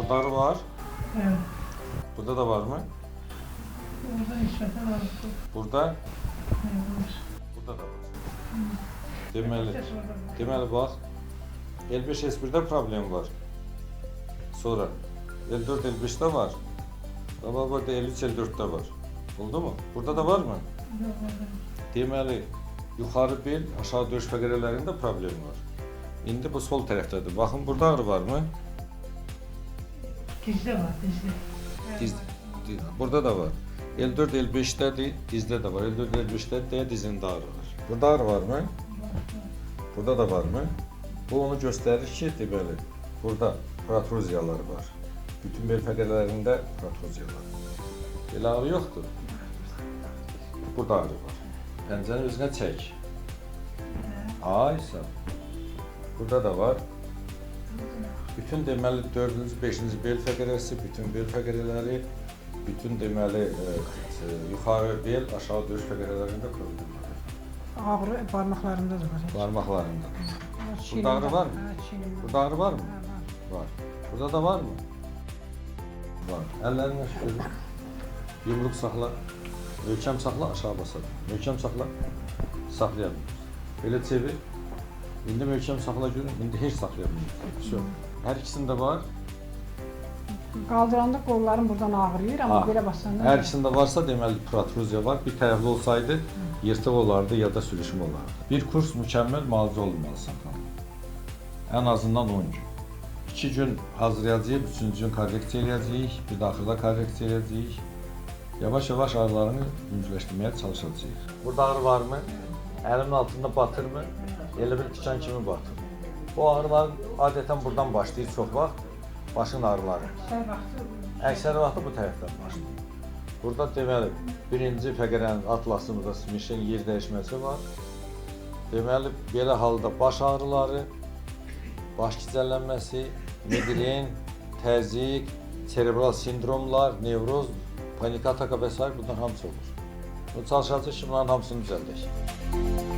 Burada ağrı var. Evet. Burada da var mı? Orada nispeten ağrısı. Burada? Var. Burada da var. Deməli, Herkes orada var. deməli bax, L5 S1'də problem var. Sonra L4 L5'də var. Ama burada L3 L4'də var. Oldu mu? Burada da var mı? Yok orada. Deməli, yuxarı bel, aşağı döş fəqərələrində problem var. İndi bu sol tərəfdədir. Baxın, burada ağrı var mı? Dizde var dizde. Burada da var. L4 L5'dədir, dizdə də var. L4 L5'dədir deyə dizində ağrı var. Burada ağrı var mı? Burada da var mı? Bu onu göstərir ki, deməli, burada protruziyalar var. Bütün bel fəqərələrində protruziyalar. Belə ağrı yoxdur. Burada ağrı var. Pəncəni özünə çək. Aysa. Burada da var. Bütün deməli 4-cü, 5-ci bel fəqərəsi, bütün bel fəqərələri, bütün deməli yuxarı bel, aşağı döş fəqərələrində problem var. Ağrı parmaklarında da var. Barmaqlarında. Burada ağrı var mı? Burada ağrı var mı? Var. Burada da var mı? Var. Əllərini şöyle yumruq saxla. Möhkəm saxla, aşağı basalım. Möhkəm saxla. Saxlayalım. Belə çevir. İndi möhkəm saxla görün. İndi heç saxlaya bilmirik. Hər ikisində var. Kaldıranda kollarım buradan ağrıyor ama böyle basanda. Hər ikisində varsa deməli protruziya var. Bir tərəfli olsaydı yırtıq olardı ya da sürüşüm olardı. Bir kurs mükəmməl müalicə olmalısan. Ən azından 10 gün. 2 gün hazırlayacağıq, 3-cü gün korreksiya edəcəyik, bir də axırda korreksiya edəcəyik. Yavaş-yavaş ağrılarını yüngülləşdirməyə çalışacağıq. Burada ağrı varmı? Əlimin altında batırmı? Elə bir tikan kimi batır. Bu ağrılar adətən buradan başlayır çox vaxt. Başın ağrıları. Əksər vaxtı bu tərəfdən başlayır. Burada deməli, birinci fəqərənin atlasımızda smişin yer dəyişməsi var. Deməli, belə halda baş ağrıları, baş gicəllənməsi, migren, təzyiq, serebral sindromlar, nevroz, panik ataka və s. bunlar hamısı olur. Bu çalışacaq ki, bunların hamısını düzəldək.